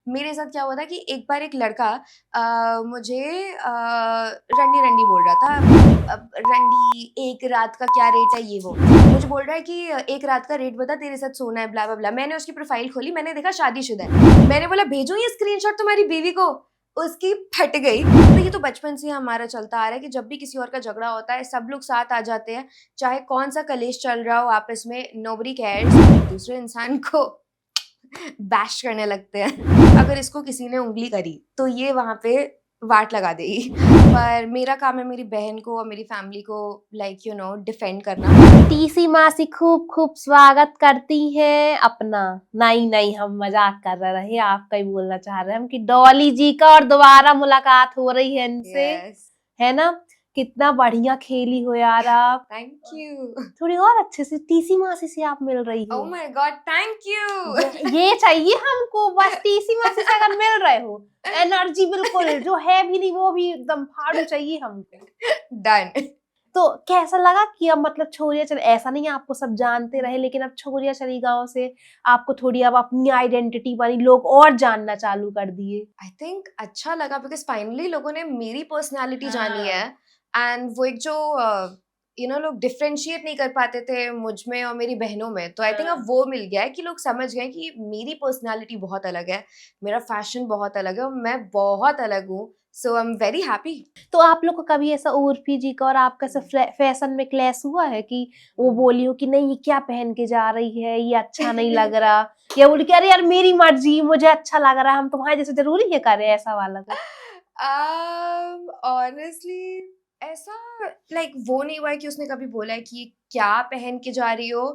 मेरे साथ क्या हुआ था कि एक बार एक लड़का मुझे रंडी रंडी बोल रहा था। अब रंडी एक रात का क्या रेट है ये वो मुझे बोल रहा है कि एक रात का रेट बता, तेरे साथ सोना है, ब्ला ब्ला ब्ला। मैंने उसकी प्रोफाइल खोली, मैंने देखा शादीशुदा है। मैंने बोला भेजो ये स्क्रीनशॉट तुम्हारी बीवी को। उसकी फट गई। तो ये तो बचपन से हमारा चलता आ रहा है कि जब भी किसी और का झगड़ा होता है सब लोग साथ आ जाते हैं, चाहे कौन सा कलेश चल रहा हो आपस में, नोबडी केयर्स, दूसरे इंसान को बैश करने लगते हैं। अगर इसको किसी ने उंगली करी तो ये वहां पे वाट लगा देगी। पर मेरा काम है मेरी बहन को और मेरी फैमिली को लाइक डिफेंड करना। टीसी मासी खूब खूब स्वागत करती हैं अपना। नहीं नहीं, हम मजाक कर रहे हैं, आपका ही बोलना चाह रहे हैं हम कि डॉली जी का और दोबारा मुलाकात हो रही है इनसे। यस, है ना? कितना बढ़िया खेली हो यार आप। Thank you. थोड़ी और अच्छे से टीसी मासी से आप मिल रही हो। ओह माय गॉड, थैंक यू। ये चाहिए हमको, बस टीसी मासी से अगर मिल रहे हो, एनर्जी बिल्कुल जो है भी नहीं वो भी एकदम फाड़ू चाहिए हमको। डन। तो कैसा लगा कि अब मतलब छोरिया चले, ऐसा नहीं है आपको सब जानते रहे लेकिन अब छोरिया चली गांव से, आपको थोड़ी अब अपनी आइडेंटिटी बनी, लोग और जानना चालू कर दिए। आई थिंक अच्छा लगा बिकॉज फाइनली लोगों ने मेरी पर्सनालिटी जानी है। एंड वो एक जो लोग डिफरेंशिएट नहीं कर पाते थे मुझ में और मेरी बहनों में, तो आई थिंक अब वो मिल गया है कि लोग समझ गए कि मेरी पर्सनालिटी बहुत अलग है, मेरा फैशन बहुत अलग है और मैं बहुत अलग हूँ। सो आई एम वेरी हैप्पी। तो आप लोग को कभी ऐसा उर्फी जी का और आपका ऐसा फैशन में क्लैश हुआ है कि वो बोली हो कि नहीं ये क्या पहन के जा रही है, ये अच्छा नहीं लग रहा, या बोली कि अरे यार मेरी मर्जी, मुझे अच्छा लग रहा है, हम तुम्हारे जैसे जरूरी है करें, ऐसा वाला कुछ? ऑनेस्टली ऐसा लाइक वो नहीं हुआ है कि उसने कभी बोला है कि ये क्या पहन के जा रही हो।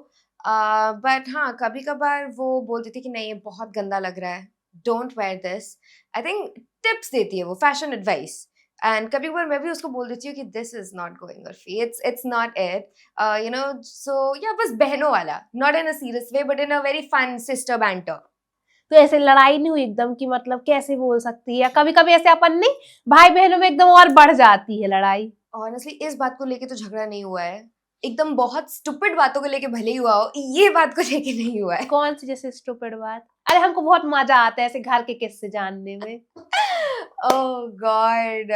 बट हाँ, कभी कभार वो बोलती थी कि नहीं ये बहुत गंदा लग रहा है, don't wear this. I think tips देती है वो, फैशन एडवाइस। एंड कभी कभार मैं भी उसको बोल देती हूँ कि this is not going Urfi, it's not it. So yeah बस बहनों वाला, not in a serious way but in a very fun sister banter. तो ऐसे लड़ाई नहीं हुई एकदम कि मतलब कैसे बोल सकती है, या कभी कभी ऐसे अपन नहीं, भाई बहनों में एकदम और बढ़ जाती है लड़ाई? ऑनेस्टली इस बात को लेके तो झगड़ा नहीं हुआ है। एकदम बहुत स्टूपिड बातों को लेके भले ही हुआ हो, ये बात को लेके नहीं हुआ है। कौन सी जैसे स्टूपिड बात? अरे हमको बहुत मजा आता है ऐसे घर के किस्से जानने में। ओह गॉड,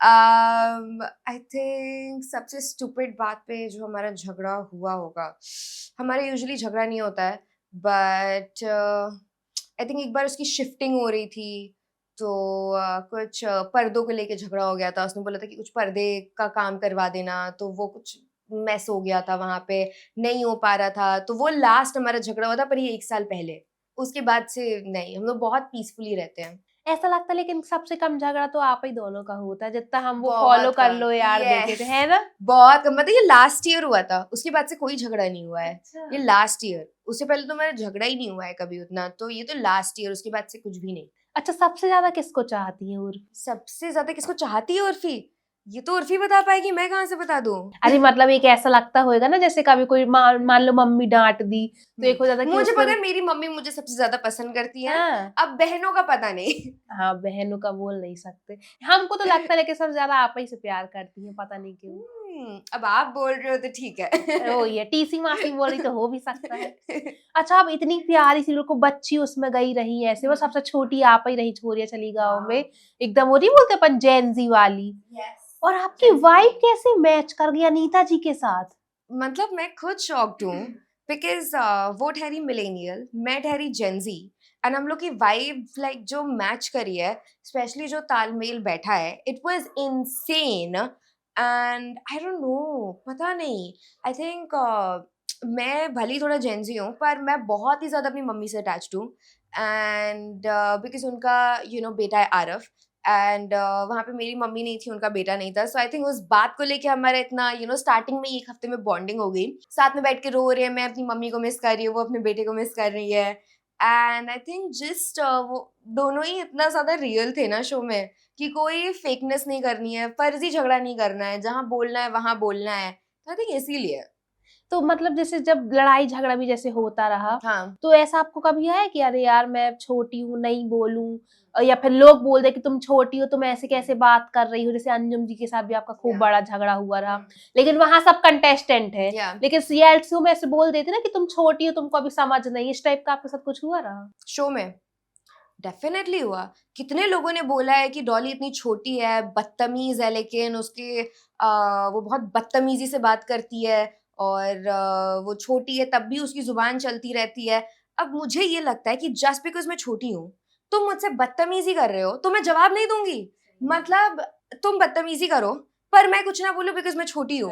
आई थिंक सबसे स्टूपिड बात पे जो हमारा झगड़ा हुआ होगा, हमारा यूजुअली झगड़ा नहीं होता है बट आई थिंक एक बार उसकी शिफ्टिंग हो रही थी, तो कुछ पर्दों को लेके झगड़ा हो गया था। उसने बोला था कि कुछ पर्दे का काम करवा देना, तो वो कुछ मेस हो गया था वहां पे, नहीं हो पा रहा था। तो वो लास्ट हमारा झगड़ा हुआ था, पर ये 1 साल पहले। उसके बाद से नहीं, हम लोग बहुत पीसफुली रहते हैं। ऐसा लगता है लेकिन सबसे कम झगड़ा तो आप ही दोनों का होता है, जितना हम वो फॉलो बहुत कर कम, लो यार देखे थे, यस, है ना? बहुत कम। मतलब ये लास्ट ईयर हुआ था, उसके बाद से कोई झगड़ा नहीं हुआ है। अच्छा। ये लास्ट ईयर, उससे पहले तो मेरा झगड़ा ही नहीं हुआ है कभी उतना, तो ये तो लास्ट ईयर, उसके बाद से कुछ भी नहीं। अच्छा, सबसे ज्यादा किसको चाहती है उर्फ? सबसे ज्यादा किसको चाहती है उर्फी? ये तो उर्फी बता पाएगी, मैं कहाँ से बता दूं। अरे मतलब एक ऐसा लगता होगा ना जैसे कभी कोई मान लो मम्मी डांट दी तो एक हो जाता कि मुझे उसको। पता है मेरी मम्मी मुझे सबसे ज्यादा पसंद करती है। हाँ अब बहनों का पता नहीं। हाँ, बहनों का बोल नहीं सकते। हमको तो लगता है लेकिन सबसे ज्यादा आप ही से प्यार करती है, पता नहीं क्यों। अब आप बोल रहे हो तो ठीक है। ओ ये टीसी मासी बोली तो हो भी सकता है। अच्छा, अब इतनी प्यारी सी को बच्ची उसमें गई रही है ऐसे, वो सबसे छोटी आप ही रही, छोरिया चली गाँव में, एकदम वो नहीं बोलते अपन जेनजी वाली। यस, और आपकी वाइफ कैसे मैच कर गई अनीता जी के साथ? मतलब मैं खुद शॉक्ड हूँ बिकॉज वो ठहरी मिलेनियल, मैं ठहरी जेंजी। एंड हम लोग की वाइब लाइक जो मैच करी है, स्पेशली जो तालमेल बैठा है, it was insane. And I don't no, पता नहीं, आई थिंक मैं भले ही थोड़ा जेंजी हूँ पर मैं बहुत ही ज़्यादा अपनी मम्मी से अटैच्ड हूँ। एंड बिकॉज उनका बेटा है आरव, एंड वहाँ पे मेरी मम्मी नहीं थी, उनका बेटा नहीं था। सो आई थिंक उस बात को लेके हमारा इतना स्टार्टिंग में 1 हफ्ते में बॉन्डिंग हो गई। साथ में बैठ के रो रहे हैं, मैं अपनी मम्मी को मिस कर रही हूँ, वो अपने बेटे को मिस कर रही है। एंड आई थिंक जस्ट वो दोनों ही इतना ज़्यादा रियल थे ना शो में, कि कोई फेकनेस नहीं करनी है, फर्जी झगड़ा नहीं करना है, जहाँ बोलना है वहाँ बोलना है। तो आई थिंक इसीलिए। तो मतलब जैसे जब लड़ाई झगड़ा भी जैसे होता रहा, हाँ, तो ऐसा आपको कभी आया कि अरे यार मैं छोटी हूँ नहीं बोलूं, या फिर लोग बोल दे कि तुम छोटी हो तुम ऐसे कैसे बात कर रही हो, जैसे अंजुम जी के साथ भी आपका खूब Yeah. बड़ा झगड़ा हुआ रहा, लेकिन वहां सब कंटेस्टेंट है, या लेकिन रियलिटी शो में ऐसे बोल देते ना कि तुम छोटी हो तुमको अभी समझ नहीं, इस टाइप का आपके साथ कुछ हुआ रहा? शो में डेफिनेटली हुआ। कितने लोगों ने बोला है कि डॉली इतनी छोटी है, बदतमीज है, लेकिन उसके वो बहुत बदतमीजी से बात करती है और वो छोटी है तब भी उसकी जुबान चलती रहती है। अब मुझे ये लगता है कि जस्ट बिकॉज मैं छोटी हूँ, तुम मुझसे बदतमीजी कर रहे हो तो मैं जवाब नहीं दूंगी। मतलब तुम बदतमीजी करो पर मैं कुछ ना बोलूं बिकॉज मैं छोटी हूँ।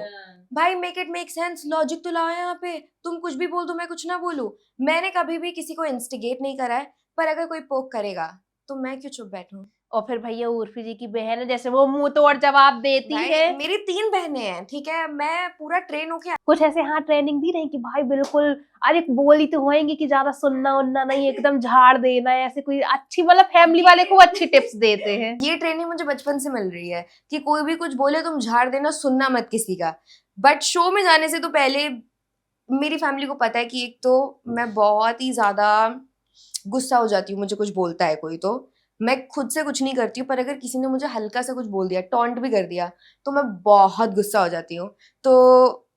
भाई make it make sense, logic तो लाओ यहाँ पे। तुम कुछ भी बोल दो, मैं कुछ ना बोलूं। मैंने कभी भी किसी को इंस्टिगेट नहीं करा है, पर अगर कोई पोक करेगा तो मैं क्यों चुप बैठूं? और फिर भैया उर्फी जी की बहन है, जैसे वो मुंह तोड़ जवाब देती भाई है। मेरी 3 बहनें हैं, ठीक है? मैं पूरा ट्रेन होके कुछ ऐसे हाँ ट्रेनिंग दी रही कि भाई बिल्कुल, अरे बोली तो होएंगी कि ज्यादा सुनना उनना नहीं, एकदम झाड़ देना है, ऐसे कोई अच्छी मतलब फैमिली वाले को अच्छी टिप्स देते हैं। ये ट्रेनिंग मुझे बचपन से मिल रही है कि कोई भी कुछ बोले तुम झाड़ देना, सुनना मत किसी का। बट शो में जाने से तो पहले मेरी फैमिली को पता है कि एक तो मैं बहुत ही ज्यादा गुस्सा हो जाती हूँ, मुझे कुछ बोलता है कोई तो मैं खुद से कुछ नहीं करती हूँ, पर अगर किसी ने मुझे हल्का सा कुछ बोल दिया, टॉन्ट भी कर दिया, तो मैं बहुत गुस्सा हो जाती हूँ। तो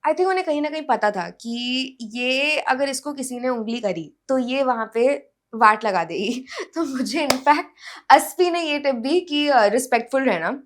आई थिंक उन्हें कहीं ना कहीं पता था कि ये अगर इसको किसी ने उंगली करी तो ये वहां पे वाट लगा देगी। तो मुझे इनफैक्ट अस्फी ने ये टिप दी कि रिस्पेक्टफुल रहना,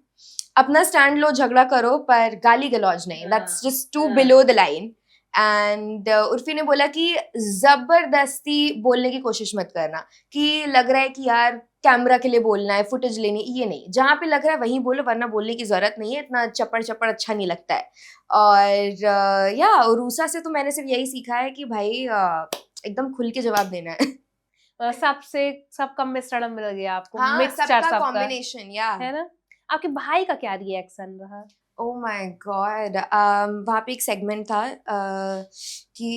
अपना स्टैंड लो, झगड़ा करो, पर गाली गलौज नहीं, that's just too below the line. And Urfi ने बोला कि जबरदस्ती बोलने की कोशिश मत करना, कि लग रहा है कि यार कैमरा के लिए बोलना है, फुटेज लेनी, ये नहीं, जहाँ पे लग रहा है वहीं बोलो, वरना बोलने की जरूरत नहीं है, इतना चपड़ चपड़ अच्छा नहीं लगता है। और या उरूसा से तो मैंने सिर्फ यही सीखा है कि भाई एकदम खुल के जवाब देना है। सबसे सबका मिश्रण मिल गया आपको, हाँ, मिक्सचर सबका सबका, कॉम्बिनेशन, या है ना? आपके भाई का क्या रिएक्शन रहा? ओह माय गॉड, वहाँ पे एक सेगमेंट था कि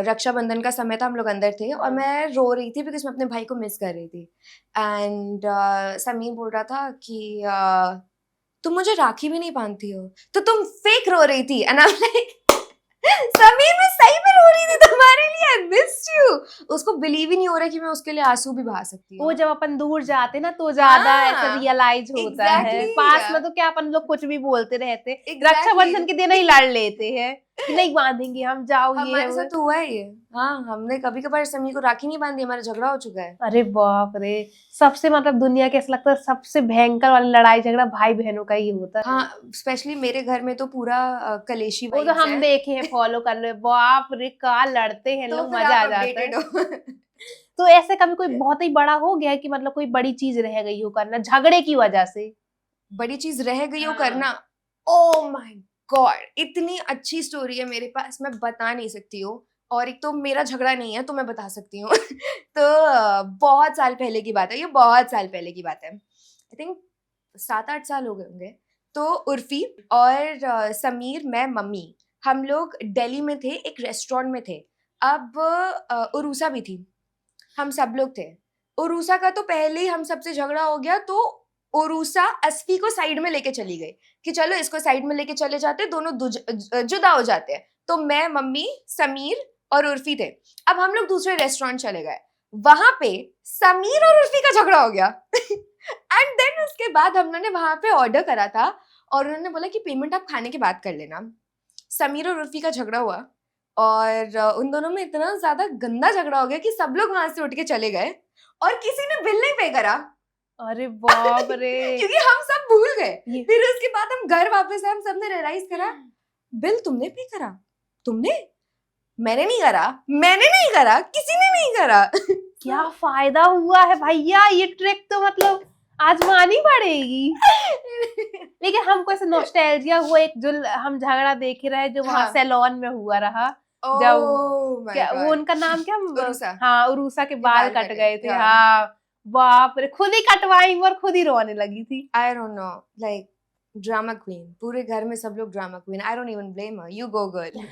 रक्षाबंधन का समय था, हम लोग अंदर थे और मैं रो रही थी बिकॉज मैं अपने भाई को मिस कर रही थी। एंड समीर बोल रहा था कि तुम मुझे राखी भी नहीं बांधती हो, तो तुम फेक रो रही थी। And I am like Sameer, मैं सही में रो रही थी तुम्हारे लिए, आई मिस्ड यू। उसको बिलीव ही नहीं हो रहा कि मैं उसके लिए आंसू भी बहा सकती वो हूँ। जब अपन दूर जाते ना तो ज्यादा ऐसा हाँ, रियलाइज होता है, एग्जैक्टली, पास में तो क्या अपन लोग कुछ भी बोलते रहते, एग्जैक्टली। रक्षाबंधन के दिन ही लड़ लेते हैं कि नहीं बांधेंगे हम, जाओ ये है हमारे वो है। साथ हुआ है ये। हाँ, हमने कभी कभार समी को राखी नहीं बांधी, हमारा झगड़ा हो चुका है। अरे बाप रे, सबसे मतलब दुनिया के ऐसा लगता है सबसे भयंकर वाली लड़ाई झगड़ा भाई बहनों का ही होता है। हाँ, स्पेशली मेरे घर में तो पूरा कलेशी वो तो वाइब्स हम है। देखे हैं, फॉलो कर लो, बाप रे का लड़ते हैं तो लोग, फिर मजा आप आ जाता है। अपडेटेड हो। तो ऐसे कभी कोई बहुत ही बड़ा हो गया है कि मतलब कोई बड़ी चीज रह गई हो करना झगड़े की वजह से? बड़ी चीज रह गई हो हाँ। करना, ओ माय गॉड, इतनी अच्छी स्टोरी है मेरे पास, मैं बता नहीं सकती हूँ। और एक तो मेरा झगड़ा नहीं है तो मैं बता सकती हूँ। तो बहुत साल पहले की बात है, ये बहुत साल पहले की बात है, आई थिंक 7-8 साल हो गए होंगे। तो उर्फी और समीर, मैं, मम्मी, हम लोग दिल्ली में थे, एक रेस्टोरेंट में थे। अब उरूसा भी थी, हम सब लोग थे। उरूसा का तो पहले ही हम सबसे झगड़ा हो गया, तो उरूसा अस्फी को साइड में लेके चली गई कि चलो इसको साइड में लेके चले जाते, दोनों जुदा हो जाते हैं। तो मैं, मम्मी, समीर और उर्फी थे। अब हम लोग दूसरे रेस्टोरेंट चले गए, वहां पे समीर और उर्फी का झगड़ा हो गया। एंड देन उसके बाद हम लोगों ने वहां पे ऑर्डर करा था और उन्होंने बोला कि पेमेंट आप खाने के बाद कर लेना। समीर और उर्फी का झगड़ा हुआ और उन दोनों में इतना ज्यादा गंदा झगड़ा हो गया कि सब लोग वहां से उठ के चले गए और किसी ने बिल नहीं पे करा। अरे बाप रे। क्योंकि हम सब भूल गए। ये फिर उसके बाद हम घर वापस आए, हम सबने रियलाइज करा, बिल तुमने पे करा, तुमने, मैंने नहीं करा, मैंने नहीं करा, किसी ने नहीं करा। क्या फायदा हुआ है भैया, ये ट्रिक तो मतलब आजमानी पड़ेगी। लेकिन हमको ऐसे नॉस्टैल्जिया हुआ, एक जो हम झगड़ा देख ही रहे जो वहां हाँ। सैलॉन में हुआ रहा, जब ओह माय क्या वो गॉड, उनका नाम क्या, उरूसा हाँ उरूसा के बाल बाल कट कटे, गए थे, हाँ। हाँ बाप रे, खुद ही कटवाई और खुद ही रोने लगी थी। आई don't no, like drama queen, पूरे घर में सब लोग drama queen, I don't even blame her, you go girl.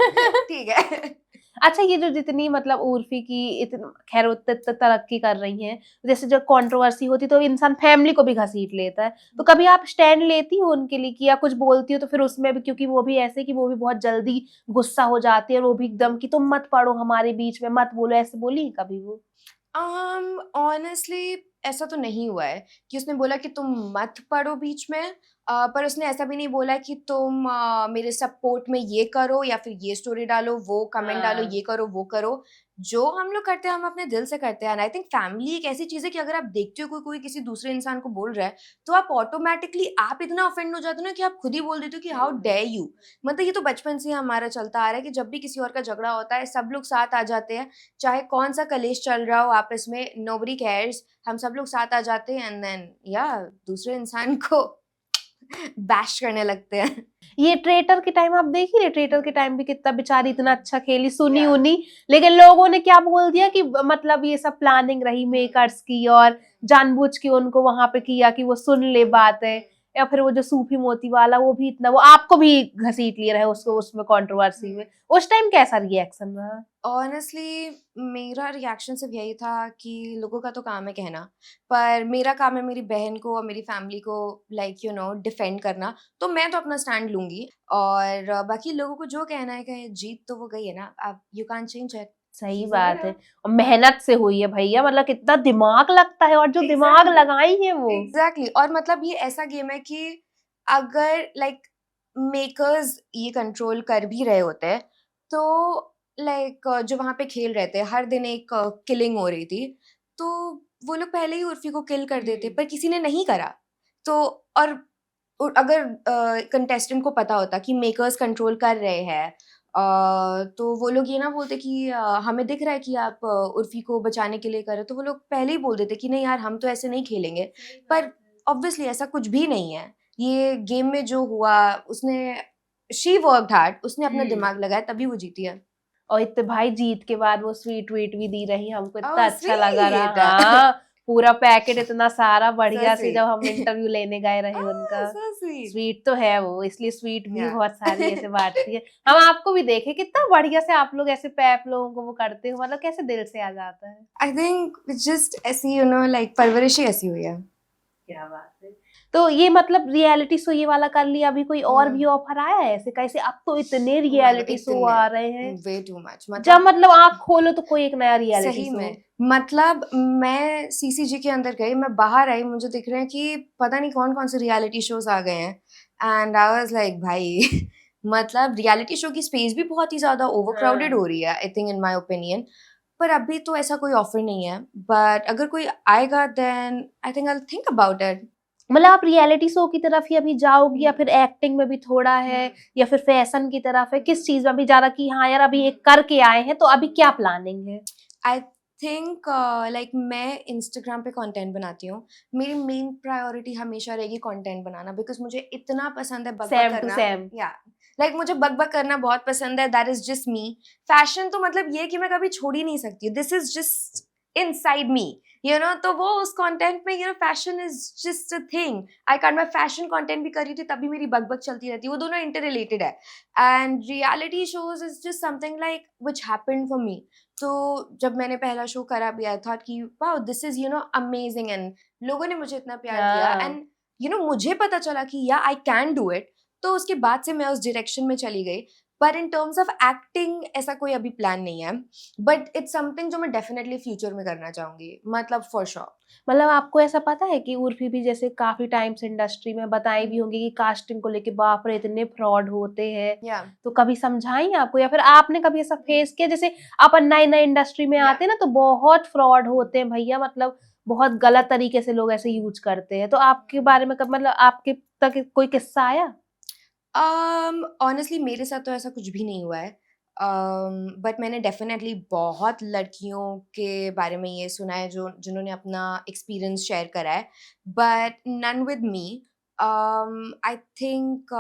ठीक है। अच्छा, ये जो जितनी मतलब उर्फी की इतनी खैर तरक्की कर रही हैं, जैसे जो कंट्रोवर्सी होती तो इंसान फैमिली को भी घसीट लेता है, तो कभी आप स्टैंड लेती हो उनके लिए कि या कुछ बोलती हो तो फिर उसमें भी, क्योंकि वो भी ऐसे कि वो भी बहुत जल्दी गुस्सा हो जाती है और वो भी एकदम कि तुम मत पढ़ो हमारे बीच में, मत बोलो, ऐसे बोली है कभी वो? ऑनेस्टली ऐसा तो नहीं हुआ है कि उसने बोला कि तुम मत पढ़ो बीच में, पर उसने ऐसा भी नहीं बोला कि तुम मेरे सपोर्ट में ये करो या फिर ये स्टोरी डालो, वो कमेंट डालो, हाँ। ये करो, वो करो। जो हम लोग करते हैं हम अपने दिल से करते हैं एंड आई थिंक फैमिली एक ऐसी चीज़ है कि अगर आप देखते हो कोई कोई किसी दूसरे इंसान को बोल रहा है, तो आप ऑटोमैटिकली आप इतना ऑफेंड हो जाते हो ना कि आप खुद ही बोल देते हो कि हाउ डेयर यू। मतलब ये तो बचपन से ही हमारा चलता आ रहा है कि जब भी किसी और का झगड़ा होता है, सब लोग साथ आ जाते हैं, चाहे कौन-सा कलेश चल रहा हो आपस में, नोबडी केयर्स, हम सब लोग साथ आ जाते हैं एंड देन या दूसरे इंसान को बैश करने लगते हैं। ये ट्रेटर के टाइम आप देख ही रहे, ट्रेटर के टाइम भी कितना बेचारी इतना अच्छा खेली, सुनी Yeah. उनी, लेकिन लोगों ने क्या बोल दिया कि मतलब ये सब प्लानिंग रही मेकर्स की और जानबूझ के उनको वहां पे किया कि वो सुन ले बात है। या फिर वो जो सूफी मोती वाला वो भी इतना, वो आपको भी घसीट लिए रहे उसको उसमें कंट्रोवर्सी में, उस टाइम कैसा रिएक्शन रहा? ऑनेस्टली मेरा रिएक्शन सिर्फ यही था कि लोगों का तो काम है कहना, पर मेरा काम है मेरी बहन को और मेरी फैमिली को लाइक डिफेंड करना, तो मैं तो अपना स्टैंड लूंगी और बाकी लोगों को जो कहना है कहे, जीत तो वो गई है ना, आप यू कैन चेंज इट। सही बात है, और मेहनत से हुई है भैया, मतलब कितना दिमाग लगता है, और जो दिमाग Exactly. लगाई है वो। एग्जैक्टली और मतलब ये ऐसा गेम है कि अगर लाइक मेकर्स ये कंट्रोल कर भी रहे होते हैं, तो लाइक जो वहां पे खेल रहे थे हर दिन एक किलिंग हो रही थी, तो वो लोग पहले ही उर्फी को किल कर देते, पर किसी ने नहीं करा। तो और अगर कंटेस्टेंट को पता होता कि मेकर्स कंट्रोल कर रहे हैं, तो वो लोग ये ना बोलते कि हमें दिख रहा है कि आप उर्फी को बचाने के लिए कर रहे हो, तो वो लोग पहले ही बोल देते कि नहीं यार हम तो ऐसे नहीं खेलेंगे। पर ऑब्वियसली ऐसा कुछ भी नहीं है। ये गेम में जो हुआ उसने शी वर्क्ड हार्ड, उसने अपना दिमाग लगाया तभी वो जीती है। और इतने भाई जीत के बाद वो स्वीट वीट भी दी रही, हमको इतना ओह अच्छा लगा स्वीट। रहा। हाँ, पूरा पैकेट इतना सारा सो बढ़िया से, जब हम स्वीट। इंटरव्यू लेने गए रहे उनका। So sweet. स्वीट तो है वो, इसलिए स्वीट भी या बहुत सारी ऐसे बांटती है। हम आपको भी देखे कितना बढ़िया से आप लोग ऐसे पैप लोगों को वो करते हो, मतलब कैसे दिल से आ जाता है। आई थिंक जस्ट ऐसी लाइक परवरिश ही ऐसी हुई है। क्या बात है। तो ये मतलब रियलिटी शो ये वाला कर लिया, अभी कोई और भी ऑफर आया है ऐसे कैसे? अब तो इतने रियलिटी शो आ रहे हैं, वे टू मच जब मतलब मतलब आँख खोलो तो कोई एक नया रियलिटी सही शो। में मतलब मैं सीसीजी के अंदर गई, मैं बाहर आई, मुझे दिख रहे हैं कि पता नहीं कौन कौन से रियलिटी शोज आ गए हैं एंड आई वाज लाइक भाई मतलब रियलिटी शो की स्पेस भी बहुत ही ज्यादा ओवरक्राउडेड हो रही है I think in my opinion. पर अभी तो ऐसा कोई ऑफर नहीं है, बट अगर कोई आएगा then I think I will think about it. मतलब आप रियलिटी शो की तरफ ही अभी जाओगी, या फिर एक्टिंग में भी थोड़ा है, या फिर फैशन की तरफ है, किस चीज में अभी ज्यादा कि हाँ यार अभी एक करके आए हैं तो अभी क्या प्लानिंग है? आई थिंक लाइक मैं इंस्टाग्राम पे कंटेंट बनाती हूँ, मेरी मेन प्रायोरिटी हमेशा रहेगी कंटेंट बनाना, बिकॉज मुझे इतना पसंद है बकबक सेम टू करना। सेम। या लाइक मुझे बकबक करना बहुत पसंद है, that is just me. Fashion तो मतलब ये है कि मैं कभी छोड़ ही नहीं सकती, this is just inside me, तो वो उस कंटेंट में fashion is just a thing. I can't, मैं फैशन कंटेंट भी कर रही थी तभी मेरी बकबक चलती रहती है, वो दोनों इंटर रिलेटेड है। And reality shows is just something like which happened for me. तो जब मैंने पहला शो करा भी, आई थॉट कि wow this is amazing and लोगों ने मुझे इतना प्यार दिया हाँ, एंड मुझे पता चला कि या आई कैन डू इट। तो उसके बाद से मैं उस डायरेक्शन में चली गई। पर इन टर्म्स ऑफ एक्टिंग ऐसा कोई अभी प्लान नहीं है, बट इट्स समथिंग जो मैं डेफिनेटली फ्यूचर में करना चाहूंगी, मतलब फॉर श्योर। मतलब आपको ऐसा पता है कि उर्फी भी जैसे काफी टाइम से इंडस्ट्री में बताई भी होंगी कि कास्टिंग को लेके बाप रे इतने फ्रॉड होते हैं, या तो कभी समझाई आपको, या फिर आपने कभी ऐसा फेस किया? जैसे अपन नए नए इंडस्ट्री में आते हैं ना, तो बहुत फ्रॉड होते हैं भैया, मतलब बहुत गलत तरीके से लोग ऐसे यूज करते हैं, तो आपके बारे में मतलब आपके तक कोई किस्सा आया? ऑनेस्टली मेरे साथ तो ऐसा कुछ भी नहीं हुआ है, बट मैंने डेफिनेटली बहुत लड़कियों के बारे में ये सुना है जो जिन्होंने अपना एक्सपीरियंस शेयर करा है, but none with me. I think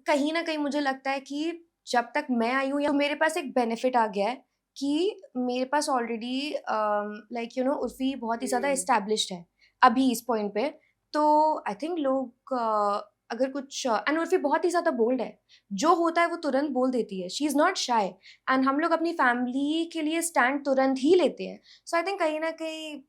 कहीं ना कहीं मुझे लगता है कि जब तक मैं आई हूँ या मेरे पास एक बेनिफिट आ गया है कि मेरे पास ऑलरेडी लाइक उर्फी बहुत ही ज़्यादा एस्टैब्लिश्ड है अभी इस पॉइंट पे। तो आई थिंक लोग अगर कुछ एंड उर्फी बहुत ही ज़्यादा बोल्ड है, जो होता है वो तुरंत बोल देती है, she is not shy. And हम लोग अपनी फैमिली के लिए स्टैंड तुरंत ही लेते हैं। सो आई थिंक कहीं ना कहीं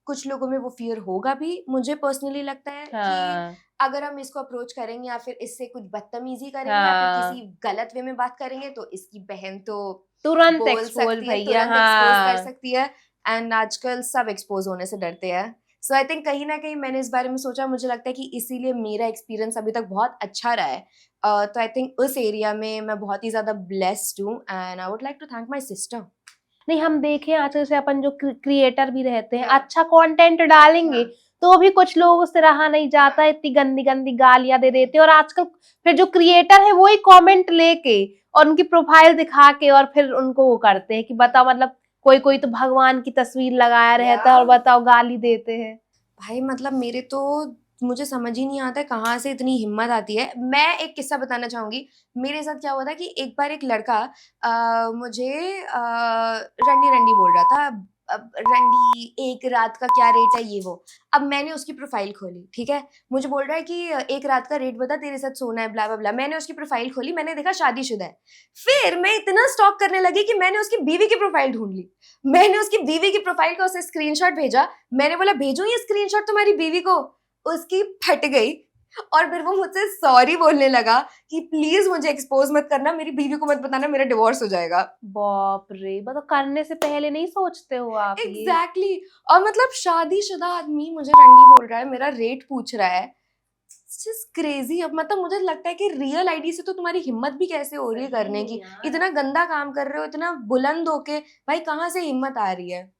कुछ लोगों में वो फियर होगा भी। मुझे पर्सनली लगता है कि हाँ, अगर हम इसको अप्रोच करेंगे या फिर इससे कुछ बदतमीजी करेंगे या फिर किसी हाँ, गलत वे में बात करेंगे, तो इसकी बहन तो तुरंत बोल एक्सपोज सकती है, भैया, तुरंत एक्सपोज कर हाँ। सकती है। एंड आजकल सब एक्सपोज होने से डरते हैं। सो आई थिंक कहीं ना कहीं मैंने इस बारे में सोचा, मुझे लगता है कि इसीलिए मेरा एक्सपीरियंस अभी तक बहुत अच्छा रहा है। तो आई थिंक उस एरिया में मैं बहुत ही ज़्यादा ब्लेस्ड हूँ and I would like to thank my sister. नहीं, हम देखें आजकल से अपन जो क्रिएटर भी रहते हैं, अच्छा कंटेंट डालेंगे तो भी कुछ लोगों से रहा नहीं जाता, इतनी गंदी गंदी गालियां दे देते हैं। और आजकल फिर जो क्रिएटर है वही कमेंट लेके और उनकी प्रोफाइल दिखा के और फिर उनको वो करते हैं कि बताओ, मतलब कोई कोई तो भगवान की तस्वीर लगाया रहता है और बताओ गाली देते हैं। भाई मतलब मुझे समझ ही नहीं आता है कहाँ से इतनी हिम्मत आती है। मैं एक किस्सा बताना चाहूंगी। मेरे साथ क्या हुआ था कि एक बार एक लड़का मुझे रंडी रंडी बोल रहा था। अब रंडी एक रात का क्या रेट है ये वो। अब मैंने उसकी प्रोफाइल खोली, ठीक है। मुझे बोल रहा है कि एक रात का रेट बता, तेरे साथ सोना है, ब्ला ब्ला ब्ला। मैंने उसकी प्रोफाइल खोली, मैंने देखा शादीशुदा है। फिर मैं इतना स्टॉक करने लगी कि मैंने उसकी बीवी की प्रोफाइल ढूंढ ली। मैंने उसकी बीवी की प्रोफाइल का उसे स्क्रीनशॉट भेजा। मैंने बोला भेजो ये स्क्रीनशॉट तुम्हारी बीवी को। उसकी फट गई और फिर वो मुझसे सॉरी बोलने लगा कि प्लीज मुझे एक्सपोज मत करना, मेरी बीवी को मत बताना, मेरा डिवोर्स हो जाएगा। बाप रे, मतलब करने से पहले नहीं सोचते हो आप ये? एग्जैक्टली और मतलब शादीशुदा आदमी मुझे रंडी बोल रहा है, मेरा रेट पूछ रहा है। क्रेजी। अब मतलब मुझे लगता है कि रियल आईडी से तो तुम्हारी हिम्मत भी कैसे हो रही है करने की। इतना गंदा काम कर रहे हो, इतना बुलंद होके, भाई कहाँ से हिम्मत आ रही है।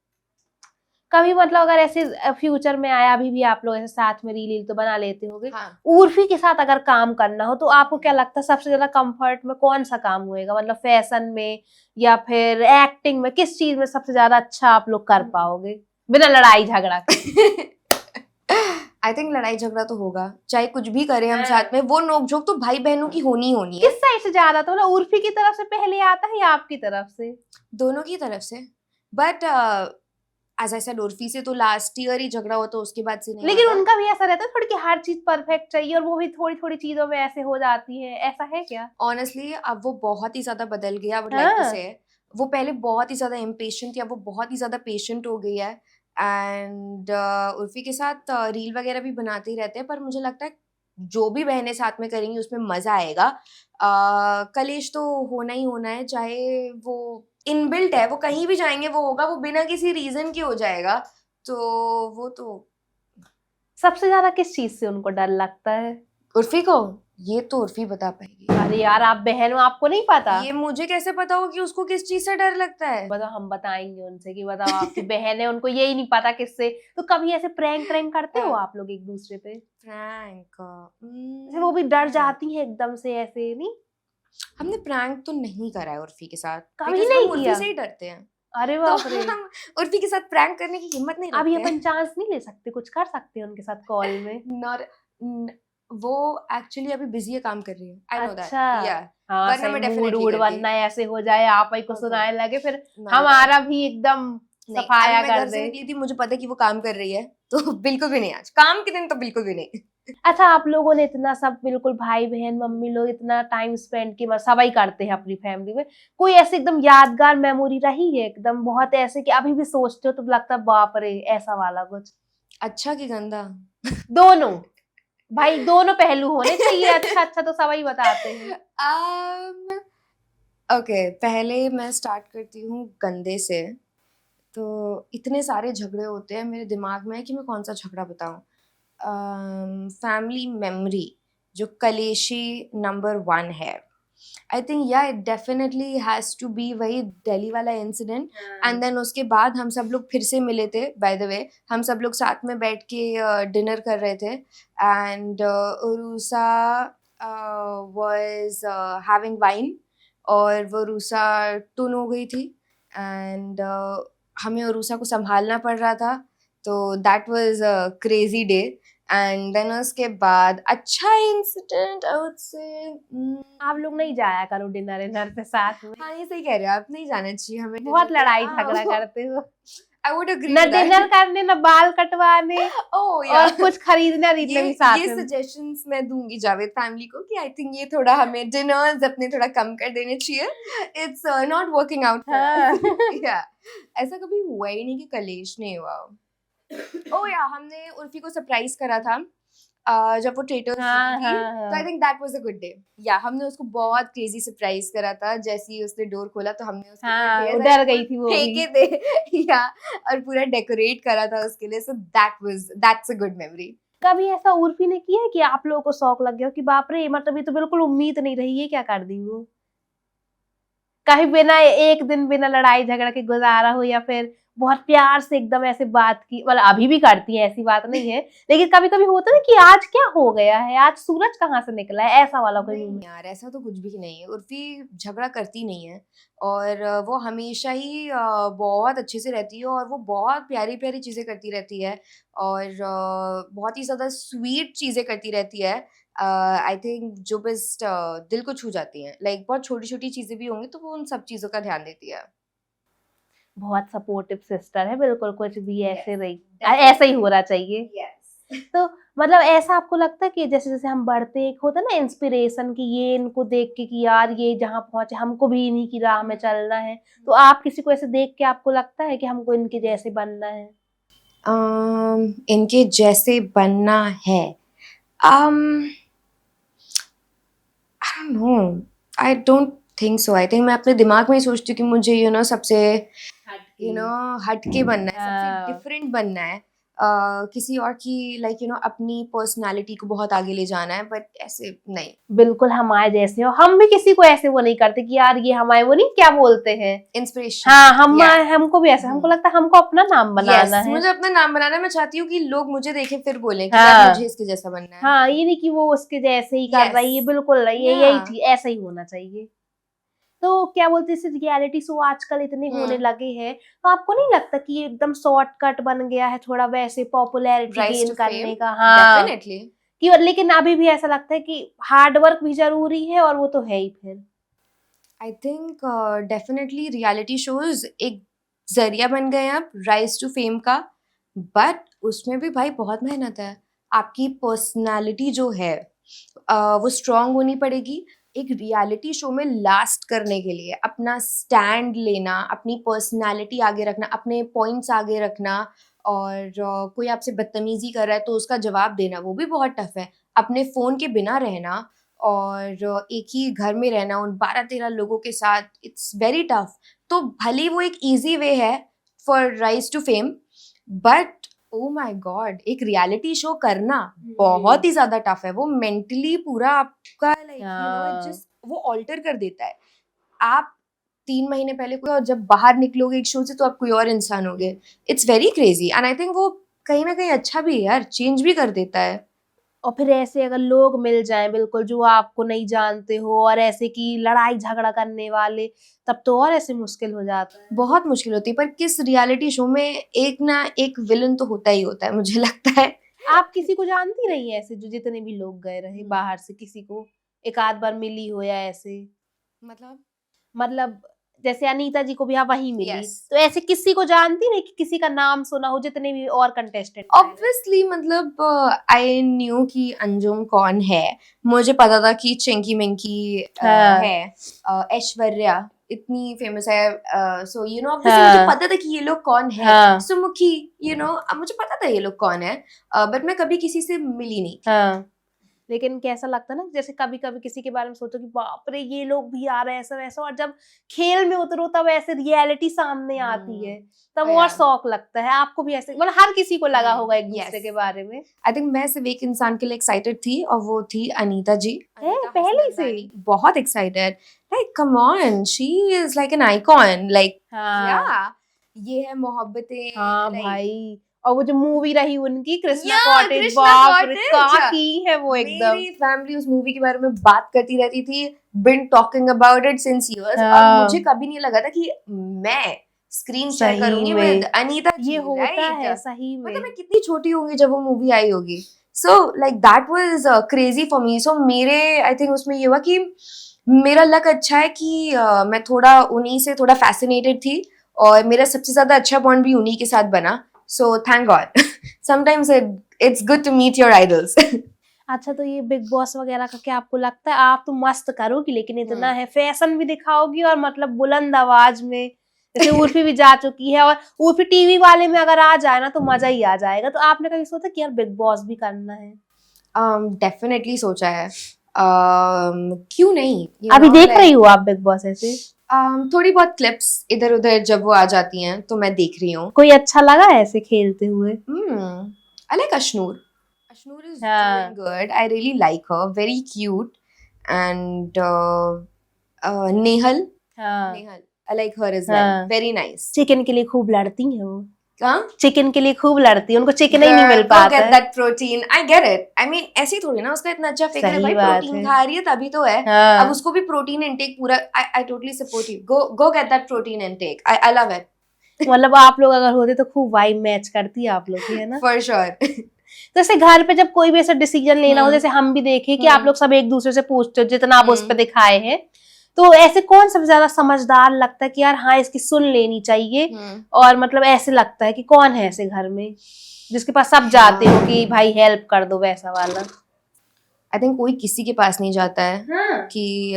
कभी मतलब अगर ऐसे फ्यूचर में आया, अभी भी आप लोग ऐसे साथ में रील तो बना लेते होगे, हाँ। उर्फी के साथ अगर काम करना हो तो आपको क्या लगता है सबसे ज्यादा कंफर्ट में कौन सा काम होएगा? मतलब फैशन में या फिर एक्टिंग में, किस चीज में सबसे ज्यादा अच्छा आप लोग कर पाओगे बिना लड़ाई झगड़ा के? आई थिंक लड़ाई झगड़ा तो होगा, चाहे कुछ भी करें हम साथ में, वो नोकझोंक तो भाई बहनों की होनी ही होनी है। किस साइड से ज्यादा, तो मतलब उर्फी की तरफ से पहले आता है या आपकी तरफ से? दोनों की तरफ से। But as I said, Urfi से तो लास्ट ईयर ही झगड़ा हुआ, तो उसके बाद से नहीं लेकिन आता। उनका भी ऐसा रहता है थोड़ी कि हर चीज परफेक्ट चाहिए और वो भी थोड़ी थोड़ी चीजों में ऐसे हो जाती है, ऐसा है क्या? ऑनेस्टली अब वो बहुत ही ज्यादा बदल गया, आई वुड लाइक टू हाँ। से। वो पहले बहुत ही ज्यादा इम्पेशेंट थी, अब वो बहुत ही ज्यादा पेशेंट हो गई है। एंड उर्फी के साथ रील वगैरह भी बनाते ही रहते हैं, पर मुझे लगता है जो भी बहनें साथ में करेंगी उसमें मजा आएगा। कलेश तो होना ही होना है, चाहे वो इनबिल्ट है, वो कहीं भी जाएंगे वो होगा, वो बिना किसी रीजन के हो जाएगा। तो वो तो सबसे ज्यादा किस चीज से उनको डर लगता है? उर्फी को, ये तो उर्फी बता पाएगी। अरे यार, आप बहन हो, आपको नहीं पता? ये मुझे कैसे पता हो कि उसको किस चीज से डर लगता है। बताओ, हम बताएंगे उनसे कि बताओ आपकी बहन है, उनको यही नहीं पता किससे। तो कभी ऐसे प्रैंक ट्रैंक करते हो आप लोग एक दूसरे पे? प्रैंक जैसे वो भी डर जाती है एकदम से ऐसे, नहीं? हमने प्रैंक तो नहीं करा है उर्फी के साथ, कभी because नहीं हम उर्फी किया? से ही डरते हैं। अरे तो बाप रे। हम उर्फी के साथ प्रैंक करने की हिम्मत नहीं अभी रखते अपन चांस नहीं ले सकते, कुछ कर सकते हैं उनके साथ कॉल में? नॉट। वो एक्चुअली अभी बिजी है, काम कर रही है, आई नो दैट। अच्छा। या हाँ, वरना सही मैं मूड डेफिनेटली वूड करती। बनना ऐसे हो जाए, आप ही को ओके, सुनाने लगे, फिर not at all। हमारा भी एकदम नहीं, सफाया अभी मैं कर घर से दे। निकली थी, मुझे पता है कि वो काम कर रही है, तो बिल्कुल भी नहीं, आज काम के दिन तो बिल्कुल भी नहीं। अच्छा, आप लोगों ने इतना सब बिल्कुल भाई बहन मम्मी लोग इतना टाइम स्पेंड किया, सभी करते हैं अपनी फैमिली में, कोई ऐसे एकदम यादगार मेमोरी रही है एकदम बहुत ऐसे कि अभी भी सोचते हो तो लगता है बाप रे, ऐसा वाला कुछ? अच्छा कि गंदा? दोनों। भाई दोनों पहलू होने चाहिए, अच्छा अच्छा तो सभी बताते हैं। ओके, पहले मैं स्टार्ट करती हूँ गंदे से। तो इतने सारे झगड़े होते हैं मेरे दिमाग में कि मैं कौन सा झगड़ा बताऊँ। फैमिली मेमोरी जो कलेशी नंबर 1 है, I think yeah it definitely has to be वही दिल्ली वाला इंसिडेंट। एंड देन उसके बाद हम सब लोग फिर से मिले थे, बाय द वे हम सब लोग साथ में बैठ के डिनर कर रहे थे। And Urusa was having wine, और वो रूसा टुन हो गई थी। एंड हमें उरूसा को संभालना पड़ रहा था, तो that was a crazy day. And then उसके बाद अच्छा इंसिडेंट आई वुड से, आप लोग नहीं जाया करो डिनर डिनर पे साथ में, हाँ ये सही कह रहे हो आप, नहीं जाना चाहिए हमें बहुत dinner पे। लड़ाई झगड़ा करते हो। आई वुड एग्री न टू दैट। डिनर करने, न बाल कटवाने, ओह और कुछ खरीदने रीदने भी साथ ये में। सजेशंस मैं दूंगी जावेद फैमिली को कि आई थिंक ये थोड़ा हमें डिनर्स अपने थोड़ा कम कर देने चाहिए। It's not working out for हाँ। अस। या ऐसा कभी हुआ ही नहीं कि कलेश नहीं हुआ। ओह या हमने उर्फी को सरप्राइज करा था जब वो थिएटर हाँ थी, हाँ तो आई हाँ। Think that was a good day. या हमने उसको बहुत क्रेजी सरप्राइज करा था, जैसे ही उसने डोर खोला तो हमने उसके ऊपर हाँ, ढेर वो सारे डर गई फूल थी वो भी। फेंके थे। या और पूरा डेकोरेट करा था उसके लिए, so that's a good memory. कभी ऐसा उर्फी ने किया है कि आप लोगों को शौक लग गया हो कि बाप रे, मतलब ये तो बिल्कुल उम्मीद नहीं रही है, क्या कर दी वो? कहीं बिना एक दिन बिना लड़ाई झगड़ा के गुजारा हो, या फिर बहुत प्यार से एकदम ऐसे बात की, मतलब अभी भी करती है ऐसी बात नहीं है, लेकिन कभी कभी होता है ना कि आज क्या हो गया है, आज सूरज कहाँ से निकला है, ऐसा वाला कोई नहीं मोमेंट? यार, ऐसा तो कुछ भी नहीं है। उर्फी झगड़ा करती नहीं है और वो हमेशा ही बहुत अच्छे से रहती है और वो बहुत प्यारी-प्यारी चीज़ें करती रहती है और बहुत ही ज़्यादा स्वीट चीज़ें करती रहती है। आई थिंक जो बस दिल को छू जाती हैं। लाइक बहुत छोटी-छोटी चीज़ें भी होंगी तो वो उन सब चीज़ों का ध्यान देती है। बहुत सपोर्टिव सिस्टर है, बिल्कुल कुछ भी ऐसे यस, नहीं, ऐसा ही डेफिनिटली। होना चाहिए। यस। तो मतलब ऐसा आपको लगता है कि जैसे-जैसे हम बढ़ते, एक होता है ना इंस्पिरेशन कि ये इनको देख के कि यार ये जहाँ पहुँचे हमको भी इन्हीं की राह में चलना है। तो आप किसी को ऐसे देख के आपको लगता है कि हमको इनके जैसे बनना है? इनके जैसे बनना है। Um I don't know, I don't think so. I think मैं अपने दिमाग में ही सोचती हूँ कि मुझे सबसे हटके बनना है, सबसे हाँ, डिफरेंट बनना है। किसी और की अपनी पर्सनैलिटी को बहुत आगे ले जाना है, बट ऐसे नहीं। बिल्कुल हमारे जैसे हो। हम भी किसी को ऐसे वो नहीं करते कि यार ये हमारे, वो नहीं क्या बोलते हैं? इंस्पिरेशन। हाँ, हम या हमको भी ऐसा, हमको लगता है हमको अपना नाम बनाना यस, है। मुझे अपना नाम बनाना है। मैं चाहती हूँ कि लोग मुझे देखें फिर बोलें कि यार मुझे हाँ। इसके जैसा बनना है। हाँ, ये नहीं कि वो उसके जैसे ही कर रही है, यस। बिल्कुल नहीं, ये या यही चीज़ ऐसा ही होना चाहिए। तो क्या बोलते हैं, जैसे रियलिटी शो आजकल इतने होने हम्म। लगे हैं, तो आपको नहीं लगता कि ये एकदम शॉर्टकट बन गया है थोड़ा वैसे popularity rise gain to fame. करने का? हाँ, डेफिनेटली। कि लेकिन अभी भी ऐसा लगता है कि हार्ड वर्क भी ज़रूरी है, और वो तो है ही फिर। I think definitely reality shows एक जरिया बन गए हैं अब राइज टू फेम का, बट उसमें भी भाई बहुत मेहनत है। आपकी पर्सनालिटी जो है वो स्ट्रांग होनी पड़ेगी। एक रियलिटी शो में लास्ट करने के लिए अपना स्टैंड लेना, अपनी पर्सनालिटी आगे रखना, अपने पॉइंट्स आगे रखना और कोई आपसे बदतमीजी कर रहा है तो उसका जवाब देना, वो भी बहुत टफ है। अपने फ़ोन के बिना रहना और एक ही घर में रहना उन 12-13 लोगों के साथ, इट्स वेरी टफ। तो भले ही वो एक ईज़ी वे है for rise to fame, but oh my god! एक रियलिटी शो करना बहुत ही ज़्यादा टफ है। वो मेंटली पूरा आपका इट हाँ। जस्ट वो ऑल्टर कर देता है। आप 3 महीने पहले कोई और जब बाहर निकलोगे एक शो से तो आप कोई और इंसान होगे। It's very crazy and I think वो कहीं न कहीं अच्छा भी है यार, चेंज भी कर देता है। और फिर ऐसे अगर लोग मिल जाएँ बिल्कुल जो आपको नहीं जानते हो, और ऐसे कि लड़ाई झगड़ा करने वाले, तब तो और ऐसे मुश्किल हो जाता है। बहुत मुश्किल होती है, पर किस रियलिटी शो में एक ना एक विलन तो होता ही होता है, मुझे लगता है। आप किसी को जानती नहीं ऐसे, जो जितने भी लोग गए रहे बाहर से, किसी को एक आध बार मिली हो या ऐसे? मतलब मतलब जैसे अनीता जी को भी आप वहीं मिली, यस। तो ऐसे किसी को जानती नहीं कि किसी का नाम सुना हो, जितने भी और कंटेस्टेंट आए रहे? ऑब्वियसली मतलब आई न्यू कि अंजुम कौन है। मुझे पता था कि चिंकी मिंकी हाँ, है। ऐश्वर्या इतनी फेमस है। सो ऑब्वियसली मुझे हाँ, पता था कि ये लोग कौन है। हाँ, सुमुखी, मुझे पता था ये लोग कौन है, बट मैं कभी किसी से मिली नहीं थी। हाँ। लेकिन कैसा लगता है ना, जैसे कभी-कभी किसी के बारे में सोचो कि बाप रे! ये लोग भी आ रहे हैं ऐसा-वैसा, और जब खेल में उतरो तब ऐसे रियलिटी सामने आती है, तब और या शौक लगता है। आपको भी ऐसे, मतलब हर किसी को लगा होगा यस, एक-दूसरे के बारे में। आई थिंक मैं सिर्फ एक इंसान के लिए एक्साइटेड थी और वो थी अनीता जी, हैं, अनीता पहले से? हसनंदानी। बहुत excited, like come on, she is like an icon, like या हाँ। ये है मोहब्बतें, हाँ लाइक भाई, और वो जो मूवी रही उनकी कृष्णा या कॉटेज, कृष्णा बाप रे! कॉटेज। क्या की है वो एकदम। मेरी फैमिली उस मूवी के बारे में बात करती रहती थी, been talking about it since years, और मुझे हाँ, कभी नहीं लगा था कि मैं स्क्रीन शेयर सही करूंगी में। विद अनीता ये जी, होता राइट? है सही मतलब मैं में। कितनी छोटी होंगी जब वो मूवी आई होगी। So like that was crazy for me. So मेरे आई थिंक उसमें ये हुआ कि मेरा लक अच्छा है कि मैं थोड़ा उन्हीं से थोड़ा फैसिनेटेड थी और मेरा सबसे ज्यादा अच्छा बॉन्ड भी उन्हीं के साथ बना। So thank god. Sometimes it's good to meet your idols. अच्छा, तो ये बिग बॉस वगैरह का क्या आपको लगता है, आप तो मस्त करोगी, लेकिन इतना है फैशन भी दिखाओगी और मतलब बुलंद आवाज में, जैसे उर्फी भी जा चुकी है, और उर्फी टीवी वाले में अगर आ जाए ना तो मजा ही आ जाएगा। तो आपने कभी सोचा कि यार बिग बॉस भी करना है? डेफिनेटली सोचा है। क्यों नहीं, अभी देख रही हो आप बिग बॉस ऐसे? थोड़ी बहुत क्लिप्स इधर उधर जब वो आ जाती हैं तो मैं देख रही हूँ। कोई अच्छा लगा ऐसे खेलते हुए? I like Ashnur. Ashnur is doing हाँ, good. I really like her. Very cute. And Nehal. हाँ Neha, I like her as well. हाँ। Very nice. चिकन के लिए खूब लड़ती हैं वो, हाँ? चिकन के लिए खूब लड़ती है, उनको चिकन ही नहीं मिल Girl, go पाता get है। that protein. I get it. I mean, ऐसे ही थोड़ी ना उसका इतना अच्छा फिगर है सही भाई, बात प्रोटीन है। खा रही है तभी तो है। अब हाँ उसको भी प्रोटीन इंटेक पूरा, I totally support you. Go get that protein intake. I love it. मतलब आप लोग अगर होते तो खूब वाइब मैच करती है आप लोग की, है ना। For sure. जैसे घर पे जब कोई भी ऐसा डिसीजन लेना हो, हम्म। जैसे हम भी देखे कि आप हम्म। लोग सब एक दूसरे से पूछते हो जितना आप उस पे हम्म। दिखाए हैं, तो ऐसे कौन सबसे ज्यादा समझदार लगता है कि यार हाँ इसकी सुन लेनी चाहिए, और मतलब ऐसे लगता है कि कौन है ऐसे घर में जिसके पास सब जाते हो कि भाई हेल्प कर दो, वैसा वाला। आई थिंक कोई किसी के पास नहीं जाता है हाँ। कि